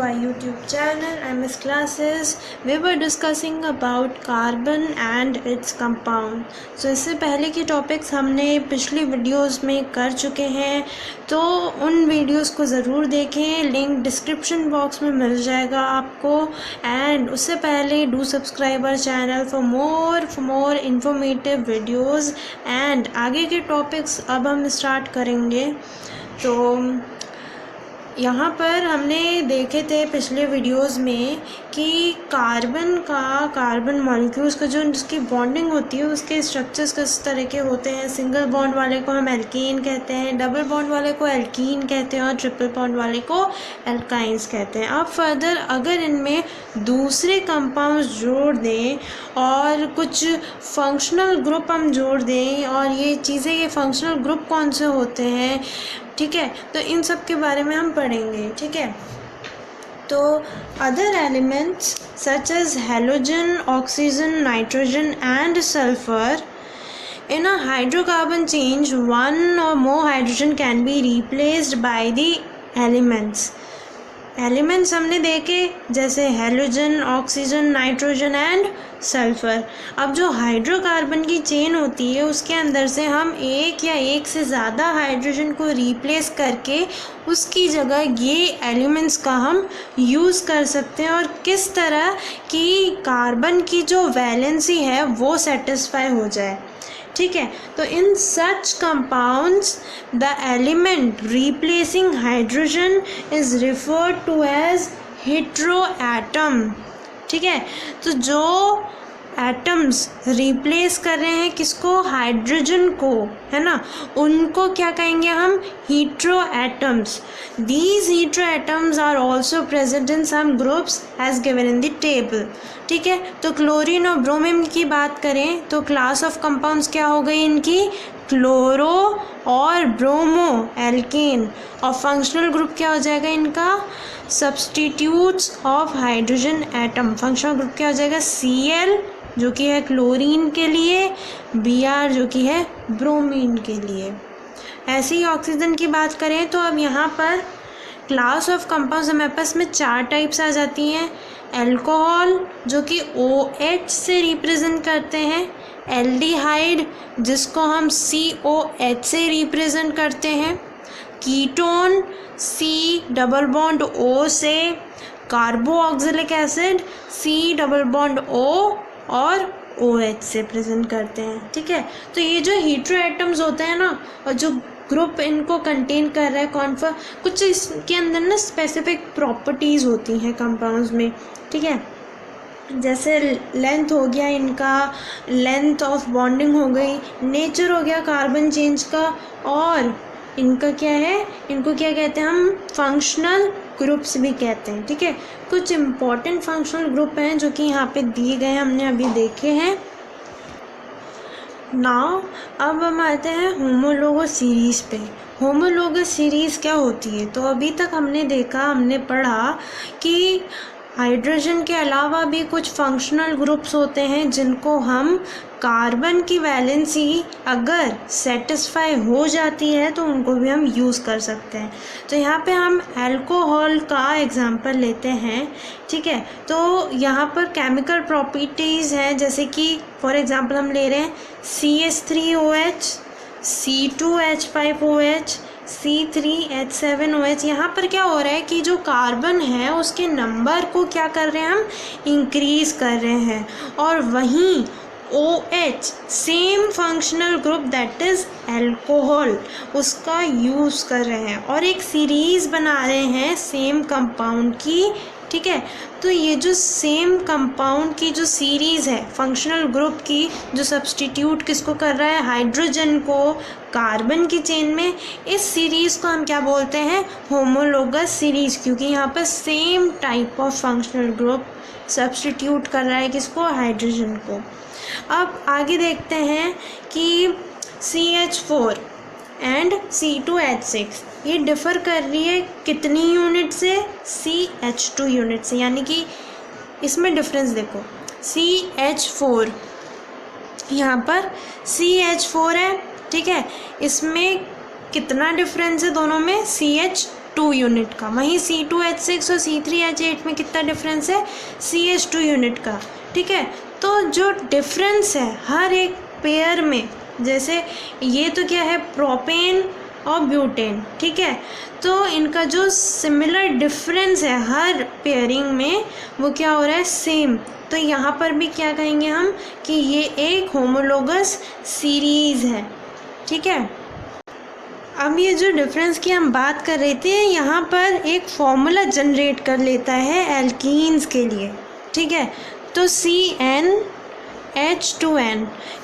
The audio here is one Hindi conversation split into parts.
to our YouTube channel. I'm Miss Classes. We were discussing about carbon and its compound. So इससे पहले के टॉपिक्स हमने पिछली वीडियोस में कर चुके हैं, तो उन वीडियोस को ज़रूर देखें, लिंक डिस्क्रिप्शन बॉक्स में मिल जाएगा आपको. एंड उससे पहले do subscribe our channel for more informative videos. And आगे के टॉपिक्स अब हम स्टार्ट करेंगे. तो यहाँ पर हमने देखे थे पिछले वीडियोस में कि कार्बन मॉलिक्यूल्स का जो जिसकी बॉन्डिंग होती है उसके स्ट्रक्चर्स किस तरह के होते हैं. सिंगल बॉन्ड वाले को हम एल्कीन कहते हैं, डबल बॉन्ड वाले को एल्कीन कहते हैं और ट्रिपल बॉन्ड वाले को एल्काइंस कहते हैं. अब फर्दर अगर इनमें दूसरे कंपाउंड्स जोड़ दें और कुछ फंक्शनल ग्रुप हम जोड़ दें, और ये चीज़ें, ये फंक्शनल ग्रुप कौन से होते हैं, ठीक है, तो इन सब के बारे में हम पढ़ेंगे. ठीक है, तो other elements such as halogen, oxygen, nitrogen and sulphur. In a hydrocarbon change, one or more hydrogen can be replaced by the elements. Elements हमने देखे जैसे halogen, oxygen, nitrogen and sulphur. अब जो हाइड्रोकार्बन की चेन होती है उसके अंदर से हम एक या एक से ज़्यादा हाइड्रोजन को रिप्लेस करके उसकी जगह ये एलिमेंट्स का हम यूज़ कर सकते हैं, और किस तरह कि कार्बन की जो वैलेंसी है वो सेटिस्फाई हो जाए. ठीक है, तो in such compounds the element replacing hydrogen is referred to as hetero atom. ठीक है, तो जो एटम्स रिप्लेस कर रहे हैं किसको, हाइड्रोजन को, है ना, उनको क्या कहेंगे हम, hetero atoms. These hetero atoms are also present in some groups as given in the table. ठीक है, तो क्लोरीन और ब्रोमीन की बात करें तो क्लास ऑफ कंपाउंड्स क्या हो गई इनकी, क्लोरो और ब्रोमो एल्केन. और फंक्शनल ग्रुप क्या हो जाएगा इनका, substitutes of hydrogen atom. Functional group क्या हो जाएगा, Cl जो कि है क्लोरीन के लिए, Br जो कि है ब्रोमीन के लिए. ऐसे ही ऑक्सीजन की बात करें तो अब यहाँ पर क्लास ऑफ कंपाउंड्स हमारे पास में 4 टाइप्स आ जाती हैं. एल्कोहल जो कि OH से रिप्रेजेंट करते हैं, एल्डिहाइड जिसको हम COH से रिप्रेजेंट करते हैं, ketone C double bond O से, carboxylic acid C double bond O और OH से प्रेजेंट करते हैं. ठीक है, तो ये जो हेटेरो एटम्स होते हैं ना, और जो ग्रुप इनको कंटेन कर रहा है कौन कुछ इसके अंदर ना स्पेसिफिक प्रॉपर्टीज़ होती हैं कंपाउंड्स में. ठीक है, जैसे लेंथ हो गया इनका, लेंथ ऑफ बॉन्डिंग हो गई, नेचर हो गया कार्बन चेंज का, और इनका क्या है, इनको क्या कहते हैं हम, फंक्शनल ग्रुप्स भी कहते हैं. ठीक है, कुछ इम्पॉर्टेंट फंक्शनल ग्रुप हैं जो कि यहाँ पे दिए गए हमने अभी देखे हैं. नाउ अब हम आते हैं होमोलोगस सीरीज़ पे. होमोलोगस सीरीज़ क्या होती है, तो अभी तक हमने पढ़ा कि हाइड्रोजन के अलावा भी कुछ फंक्शनल ग्रुप्स होते हैं जिनको हम कार्बन की वैलेंसी अगर सेटिस्फाई हो जाती है तो उनको भी हम यूज़ कर सकते हैं. तो यहाँ पे हम अल्कोहल का एग्जांपल लेते हैं. ठीक है, तो यहाँ पर केमिकल प्रॉपर्टीज़ हैं, जैसे कि फॉर एग्जांपल हम ले रहे हैं CH3OH, C2H5OH, C3H7OH. यहाँ पर क्या हो रहा है कि जो कार्बन है उसके नंबर को क्या कर रहे हैं हम, इंक्रीज़ कर रहे हैं, और वहीं OH same functional group that is alcohol उसका यूज़ कर रहे हैं और एक सीरीज़ बना रहे हैं सेम कंपाउंड की. ठीक है, तो ये जो सेम कंपाउंड की जो सीरीज़ है फंक्शनल ग्रुप की, जो सब्सटीट्यूट किसको कर रहा है, हाइड्रोजन को कार्बन की चेन में, इस सीरीज़ को हम क्या बोलते हैं, होमोलोगस सीरीज़, क्योंकि यहाँ पर same type of functional group substitute कर रहा है किसको, हाइड्रोजन को. अब आगे देखते हैं कि CH4 एंड C2H6 ये डिफ़र कर रही है कितनी यूनिट से, CH2 यूनिट से. यानी कि इसमें डिफरेंस देखो, CH4 यहाँ पर CH4 है. ठीक है, इसमें कितना डिफरेंस है दोनों में, CH 2 यूनिट का। वहीं C2H6 और C3H8 में कितना डिफरेंस है, CH2 यूनिट का। ठीक है, तो जो डिफरेंस है हर एक पेयर में, जैसे ये तो क्या है, प्रोपेन और ब्यूटेन। ठीक है, तो इनका जो सिमिलर डिफरेंस है हर पेयरिंग में वो क्या हो रहा है, सेम। तो यहाँ पर भी क्या कहेंगे हम कि ये एक होमोलोगस सीरीज़ है। ठीक है, अब ये जो डिफरेंस की हम बात कर रहे थे, यहाँ पर एक फॉर्मूला जनरेट कर लेता है एल्कीन्स के लिए। ठीक है, तो CnH2n,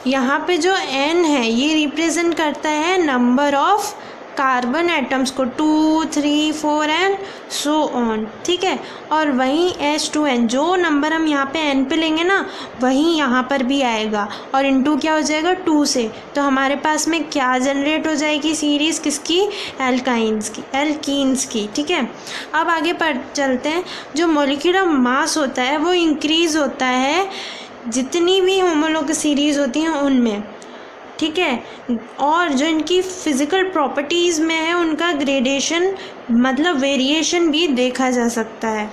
यहाँ पे जो n है ये रिप्रेजेंट करता है नंबर ऑफ कार्बन एटम्स को, 2, 3, 4 एंड सो ऑन। ठीक है, और वहीं H2n जो नंबर हम यहाँ पे n पे लेंगे ना, वहीं यहाँ पर भी आएगा और इनटू क्या हो जाएगा, 2 से। तो हमारे पास में क्या जनरेट हो जाएगी, सीरीज़ किसकी, एल्कीन्स की। ठीक है, अब आगे पढ़ चलते हैं। जो मॉलिक्यूलर मास होता है वो इंक्रीज़ होता है जितनी भी होमोलोगस सीरीज़ होती हैं उनमें। ठीक है, और जो इनकी फ़िज़िकल प्रॉपर्टीज़ में है उनका ग्रेडेशन मतलब वेरिएशन भी देखा जा सकता है।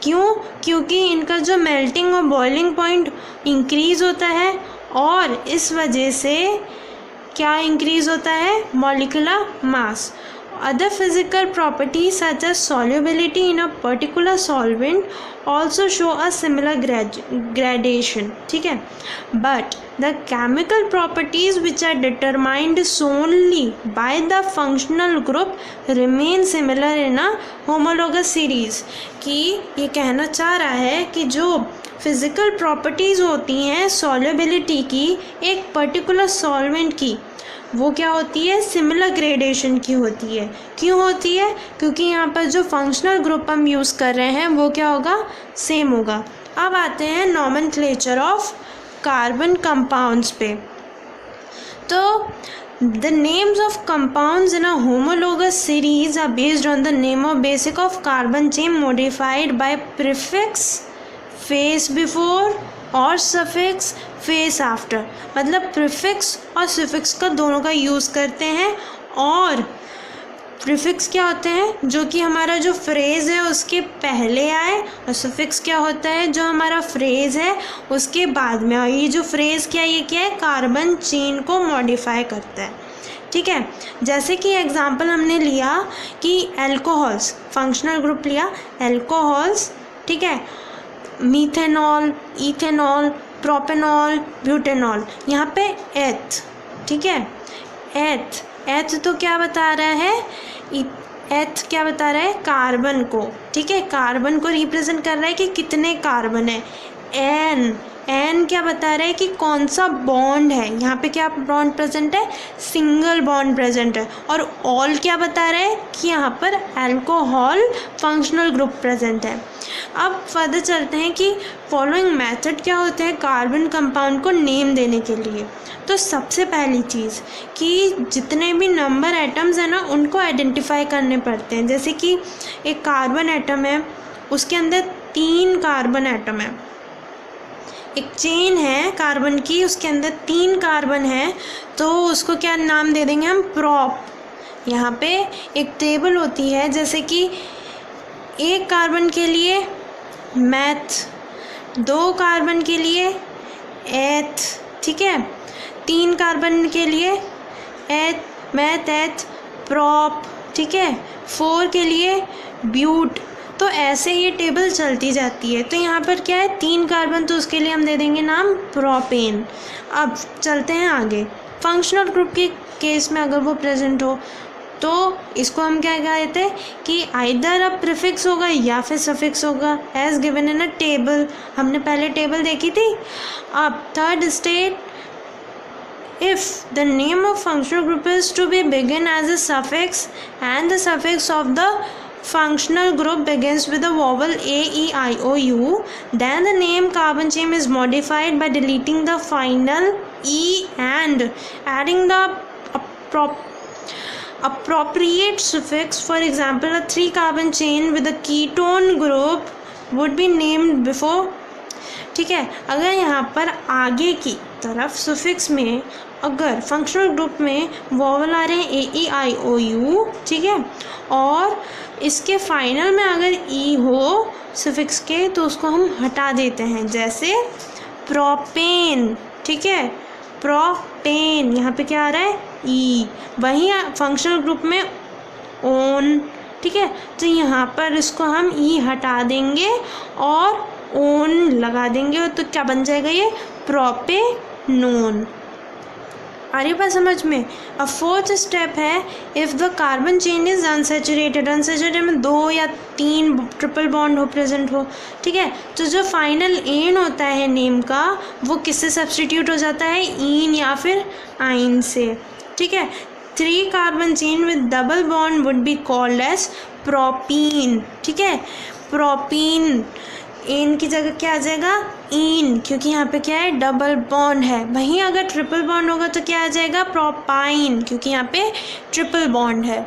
क्यों, क्योंकि इनका जो मेल्टिंग और बॉइलिंग पॉइंट इंक्रीज़ होता है और इस वजह से क्या इंक्रीज़ होता है, molecular mass. Other physical properties such as solubility in a particular solvent also show a similar gradation. ठीक है, but the chemical properties which are determined solely by the functional group remain similar in a homologous series. कि ये कहना चाह रहा है कि जो फिज़िकल प्रॉपर्टीज़ होती हैं सॉल्युबिलिटी की एक पर्टिकुलर सॉल्वेंट की, वो क्या होती है, सिमिलर ग्रेडेशन की होती है। क्यों होती है, क्योंकि यहाँ पर जो फंक्शनल ग्रुप हम यूज़ कर रहे हैं वो क्या होगा, सेम होगा। अब आते हैं नॉमेनक्लेचर ऑफ कार्बन कंपाउंड्स पे। तो the names of compounds in a homologous series are based on the name of basic of carbon chain modified by prefix face before और सफिक्स फेस आफ्टर। मतलब प्रीफिक्स और सफिक्स का दोनों का यूज़ करते हैं। और प्रीफिक्स क्या होते हैं, जो कि हमारा जो फ्रेज़ है उसके पहले आए, और सफिक्स क्या होता है, जो हमारा फ्रेज़ है उसके बाद में। और ये जो फ्रेज़ क्या है, ये क्या है, कार्बन चेन को मॉडिफाई करता है। ठीक है, जैसे कि एग्जांपल हमने लिया कि अल्कोहल्स, फंक्शनल ग्रुप लिया एल्कोहल्स। ठीक है, मीथेनॉल, इथेनॉल, प्रोपेनॉल, ब्यूटेनॉल। यहाँ पे एथ, ठीक है, एथ तो क्या बता रहा है, एथ क्या बता रहा है, कार्बन को। ठीक है, कार्बन को रिप्रेजेंट कर रहा है कि कितने कार्बन है। एन क्या बता रहा है कि कौन सा बॉन्ड है, यहाँ पे क्या बॉन्ड प्रेजेंट है, सिंगल बॉन्ड प्रेजेंट है। और ऑल क्या बता रहा है कि यहाँ पर अल्कोहल फंक्शनल ग्रुप प्रेजेंट है। अब फर्दर चलते हैं कि फॉलोइंग मेथड क्या होते हैं कार्बन कंपाउंड को नेम देने के लिए। तो सबसे पहली चीज़ कि जितने भी नंबर एटम्स हैं ना उनको आइडेंटिफाई करने पड़ते हैं। जैसे कि एक कार्बन एटम है, उसके अंदर 3 कार्बन एटम है। एक चेन है कार्बन की, उसके अंदर 3 कार्बन है, तो उसको क्या नाम दे देंगे हम, प्रॉप। यहाँ पे एक टेबल होती है, जैसे कि 1 कार्बन के लिए मैथ, 2 कार्बन के लिए एथ, ठीक है, 3 कार्बन के लिए एथ, मैथ, एथ, प्रॉप, ठीक है, 4 के लिए ब्यूट। तो ऐसे ये टेबल चलती जाती है। तो यहाँ पर क्या है, 3 कार्बन, तो उसके लिए हम दे देंगे नाम प्रोपेन। अब चलते हैं आगे। फंक्शनल ग्रुप के केस में अगर वो प्रेजेंट हो तो इसको हम क्या कहते हैं कि आइदर अब प्रीफिक्स होगा या फिर सफिक्स होगा, as given in a table. हमने पहले टेबल देखी थी। अब third state, if the name of functional group is to be begin as a suffix and the suffix of the functional group begins with the vowel a, e, i, o, u, then the name carbon chain is modified by deleting the final e and adding the appropriate suffix. For example, a 3 carbon chain with a ketone group would be named before। ठीक है, अगर यहाँ पर आगे की तरफ सुफिक्स में अगर फंक्शनल ग्रुप में वॉवल आ रहे हैं ए ई आई ओ यू, ठीक है, और इसके फाइनल में अगर ई हो सफिक्स के तो उसको हम हटा देते हैं, जैसे प्रोपेन, ठीक है, प्रोपेन, यहाँ पे क्या आ रहा है ई। वहीं फंक्शनल ग्रुप में ओन, ठीक है, तो यहाँ पर इसको हम ई हटा देंगे और ओन लगा देंगे, तो क्या बन जाएगा ये प्रोपेनोन। आ रही बात समझ में। अब फोर्थ स्टेप है, if the carbon chain is unsaturated, unsaturated में 2 या 3 ट्रिपल बॉन्ड हो प्रेजेंट हो, ठीक है, तो जो फाइनल एन होता है नेम का वो किससे सब्सटीट्यूट हो जाता है, इन या फिर आइन से, ठीक है। 3 carbon chain with double bond would be called as propene, ठीक है, प्रोपीन। एन की जगह क्या आ जाएगा, इन, क्योंकि यहाँ पे क्या है डबल बॉन्ड है। वहीं अगर ट्रिपल बॉन्ड होगा तो क्या आ जाएगा, प्रोपाइन, क्योंकि यहाँ पे ट्रिपल बॉन्ड है।